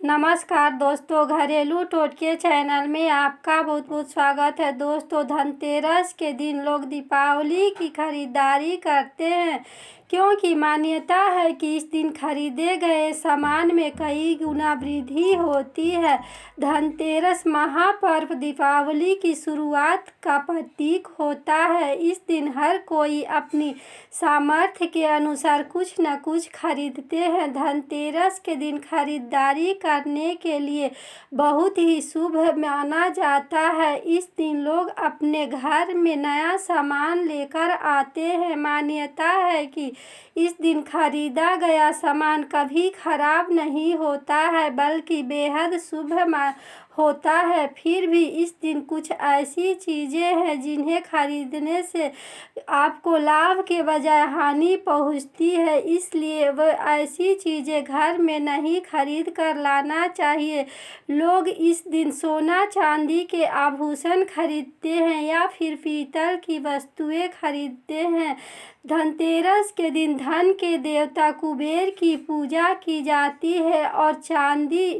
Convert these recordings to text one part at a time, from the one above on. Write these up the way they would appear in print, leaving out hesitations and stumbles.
नमस्कार दोस्तों, घरेलू टोटके चैनल में आपका बहुत बहुत स्वागत है। दोस्तों, धनतेरस के दिन लोग दीपावली की खरीदारी करते हैं क्योंकि मान्यता है कि इस दिन खरीदे गए सामान में कई गुना वृद्धि होती है। धनतेरस महापर्व दीपावली की शुरुआत का प्रतीक होता है। इस दिन हर कोई अपनी सामर्थ्य के अनुसार कुछ न कुछ खरीदते हैं। धनतेरस के दिन खरीदारी करने के लिए बहुत ही शुभ माना जाता है। इस दिन लोग अपने घर में नया सामान लेकर आते हैं। मान्यता है कि इस दिन खरीदा गया सामान कभी खराब नहीं होता है बल्कि बेहद शुभ होता है। फिर भी इस दिन कुछ ऐसी चीज़ें हैं जिन्हें खरीदने से आपको लाभ के बजाय हानि पहुंचती है, इसलिए वह ऐसी चीज़ें घर में नहीं खरीद कर लाना चाहिए। लोग इस दिन सोना चांदी के आभूषण खरीदते हैं या फिर पीतल की वस्तुएं खरीदते हैं। धनतेरस के दिन धन के देवता कुबेर की पूजा की जाती है और चांदी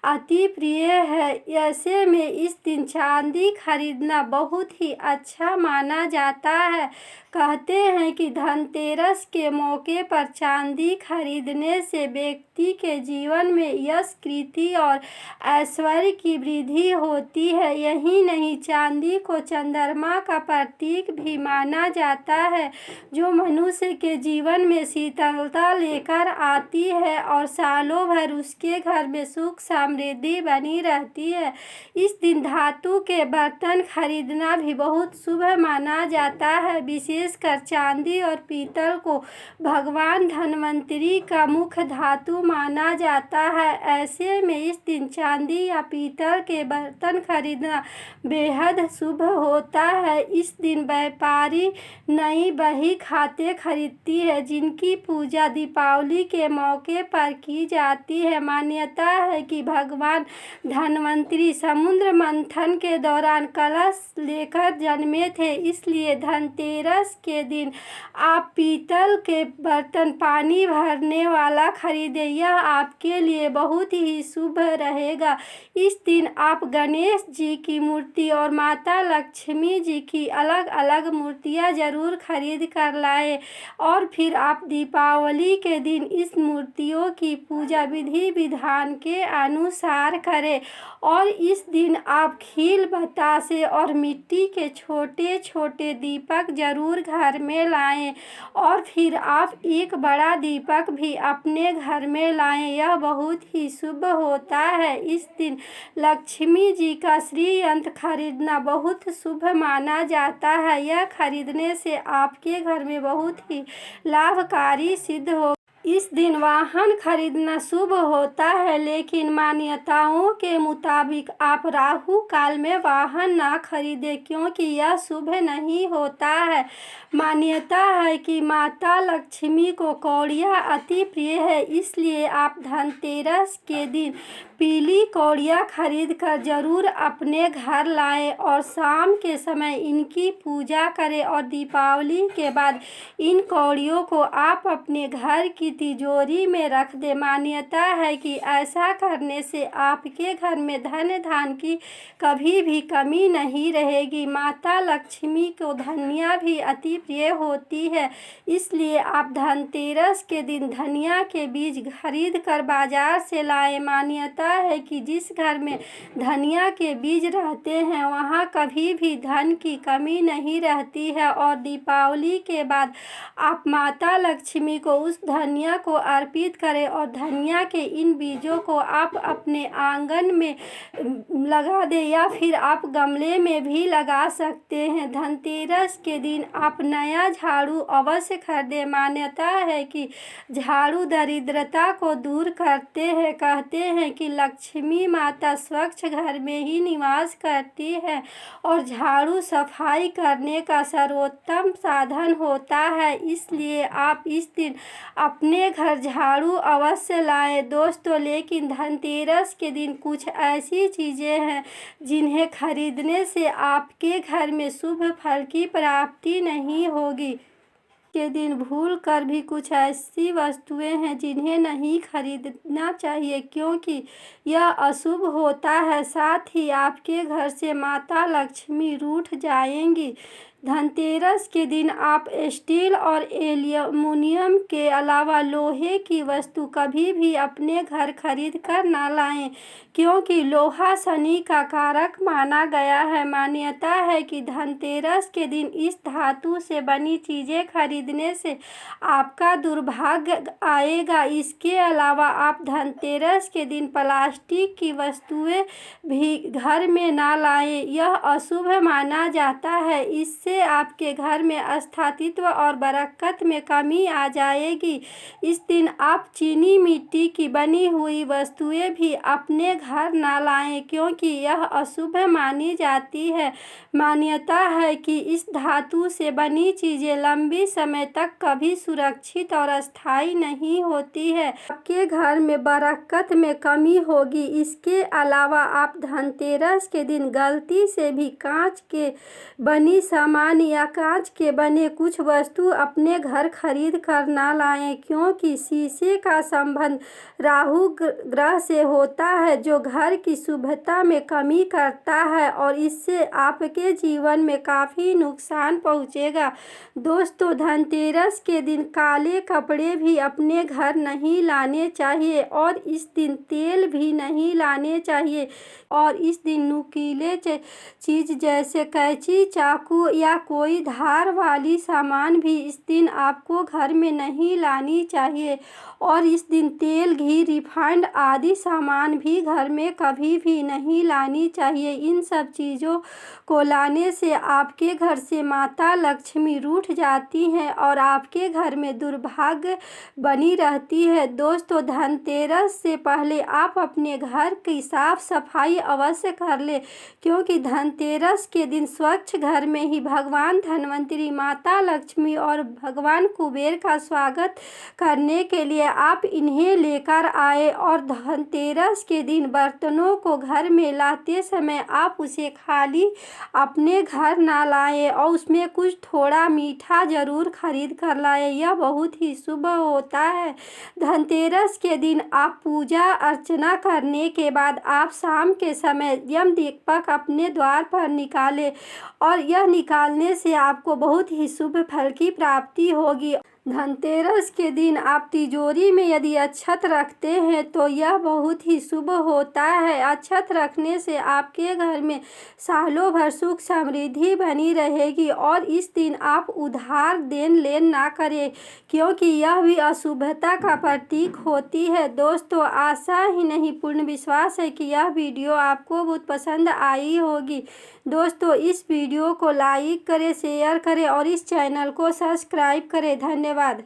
अति प्रिय है। ऐसे में इस दिन चांदी खरीदना बहुत ही अच्छा माना जाता है। कहते हैं कि धनतेरस के मौके पर चांदी खरीदने से व्यक्ति के जीवन में यश, कीर्ति और ऐश्वर्य की वृद्धि होती है। यही नहीं, चांदी को चंद्रमा का प्रतीक भी माना जाता है जो मनुष्य के जीवन में शीतलता लेकर आती है और सालों भर उसके घर में सुख समृद्धि बनी रहती है। इस दिन धातु के बर्तन खरीदना भी बहुत शुभ माना जाता है। विशेषकर चांदी और पीतल को भगवान धन्वंतरी का मुख्य धातु माना जाता है। ऐसे में इस दिन चांदी या पीतल के बर्तन खरीदना बेहद शुभ होता है। इस दिन व्यापारी नई बही खाते खरीदती है जिनकी पूजा दीपावली के मौके पर की जाती है। मान्यता है कि भगवान धन्वंतरी समुद्र मंथन के दौरान कलश लेकर जन्मे थे, इसलिए धनतेरस के दिन आप पीतल के बर्तन पानी भरने वाला खरीदें, यह आपके लिए बहुत ही शुभ रहेगा। इस दिन आप गणेश जी की मूर्ति और माता लक्ष्मी जी की अलग अलग मूर्तियां जरूर खरीद कर लाएं और फिर आप दीपावली के दिन इस मूर्तियों की पूजा विधि विधान के अनुसार करें। और इस दिन आप खील, बतासे और मिट्टी के छोटे छोटे दीपक जरूर घर में लाएं और फिर आप एक बड़ा दीपक भी अपने घर में लाएं, यह बहुत ही शुभ होता है। इस दिन लक्ष्मी जी का श्रीयंत्र खरीदना बहुत शुभ माना जाता है। यह खरीदने से आपके घर में बहुत ही लाभकारी सिद्ध हो। इस दिन वाहन खरीदना शुभ होता है, लेकिन मान्यताओं के मुताबिक आप राहु काल में वाहन ना खरीदें क्योंकि यह शुभ नहीं होता है। मान्यता है कि माता लक्ष्मी को कौड़ियाँ अति प्रिय है, इसलिए आप धनतेरस के दिन पीली कौड़ियाँ खरीद कर जरूर अपने घर लाएं और शाम के समय इनकी पूजा करें और दीपावली के बाद इन कौड़ियों को आप अपने घर की तिजोरी में रख दें। मान्यता है कि ऐसा करने से आपके घर में धन धान की कभी भी कमी नहीं रहेगी। माता लक्ष्मी को धनिया भी अति प्रिय होती है, इसलिए आप धनतेरस के दिन धनिया के बीज खरीद कर बाजार से लाएं। मान्यता है कि जिस घर में धनिया के बीज रहते हैं वहाँ कभी भी धन की कमी नहीं रहती है और दीपावली के बाद आप माता लक्ष्मी को उस धनिया को अर्पित करें और धनिया के इन बीजों को आप अपने आंगन में लगा दें या फिर आप गमले में भी लगा सकते हैं। धनतेरस के दिन आप नया झाड़ू अवश्य खरीदें। मान्यता है कि झाड़ू दरिद्रता को दूर करते हैं। कहते हैं कि लक्ष्मी माता स्वच्छ घर में ही निवास करती है और झाड़ू सफाई करने का सर्वोत्तम साधन होता है, इसलिए आप इस दिन अपने घर झाड़ू अवश्य लाएं। दोस्तों, लेकिन धनतेरस के दिन कुछ ऐसी चीज़ें हैं जिन्हें खरीदने से आपके घर में शुभ फल की प्राप्ति नहीं होगी। के दिन भूल कर भी कुछ ऐसी वस्तुएं हैं जिन्हें नहीं खरीदना चाहिए, क्योंकि यह अशुभ होता है। साथ ही आपके घर से माता लक्ष्मी रूठ जाएंगी। धनतेरस के दिन आप स्टील और एल्युमिनियम के अलावा लोहे की वस्तु कभी भी अपने घर खरीद कर ना लाएं, क्योंकि लोहा शनि का कारक माना गया है। मान्यता है कि धनतेरस के दिन इस धातु से बनी चीज़ें खरीदने से आपका दुर्भाग्य आएगा। इसके अलावा आप धनतेरस के दिन प्लास्टिक की वस्तुएं भी घर में ना लाएं, यह अशुभ माना जाता है। इससे आपके घर में अस्थित्व और बरकत में कमी आ जाएगी। इस दिन आप चीनी मिट्टी की बनी हुई वस्तुएं भी अपने घर ना लाएं, क्योंकि यह अशुभ मानी जाती है। मान्यता है कि इस धातु से बनी चीजें लंबी समय तक कभी सुरक्षित और स्थायी नहीं होती है। आपके घर में बरकत में कमी होगी। इसके अलावा आप धनतेरस के दिन गलती से भी कांच के बनी सामान या कांच के बने कुछ वस्तु अपने घर खरीद कर ना लाएं, क्योंकि शीशे का संबंध राहु ग्रह से होता है, जो घर की शुभता में कमी करता है और इससे आपके जीवन में काफ़ी नुकसान पहुंचेगा। दोस्तों, धनतेरस के दिन काले कपड़े भी अपने घर नहीं लाने चाहिए और इस दिन तेल भी नहीं लाने चाहिए और इस दिन नुकीले चीज़ जैसे कैंची, चाकू या कोई धार वाली सामान भी इस दिन आपको घर में नहीं लानी चाहिए और इस दिन तेल, घी, रिफाइंड आदि सामान भी घर में कभी भी नहीं लानी चाहिए। इन सब चीज़ों को लाने से आपके घर से माता लक्ष्मी रूठ जाती हैं और आपके घर में दुर्भाग्य बनी रहती है। दोस्तों, धनतेरस से पहले आप अपने घर की साफ सफाई अवश्य कर ले, क्योंकि धनतेरस के दिन स्वच्छ घर में ही भगवान धन्वंतरी, माता लक्ष्मी और भगवान कुबेर का स्वागत करने के लिए आप इन्हें लेकर आए। और धनतेरस के दिन बर्तनों को घर में लाते समय आप उसे खाली अपने घर ना लाएं और उसमें कुछ थोड़ा मीठा जरूर खरीद कर लाएं, यह बहुत ही शुभ होता है। धनतेरस के दिन आप पूजा अर्चना करने के बाद आप शाम के समय यम दीपक अपने द्वार पर निकालें और यह निकालने से आपको बहुत ही शुभ फल की प्राप्ति होगी। धनतेरस के दिन आप तिजोरी में यदि अक्षत रखते हैं तो यह बहुत ही शुभ होता है। अक्षत रखने से आपके घर में सालों भर सुख समृद्धि बनी रहेगी और इस दिन आप उधार देन लेन ना करें, क्योंकि यह भी अशुभता का प्रतीक होती है। दोस्तों, आशा ही नहीं पूर्ण विश्वास है कि यह वीडियो आपको बहुत पसंद आई होगी। दोस्तों, इस वीडियो को लाइक करें, शेयर करें और इस चैनल को सब्सक्राइब करें। धन्यवाद।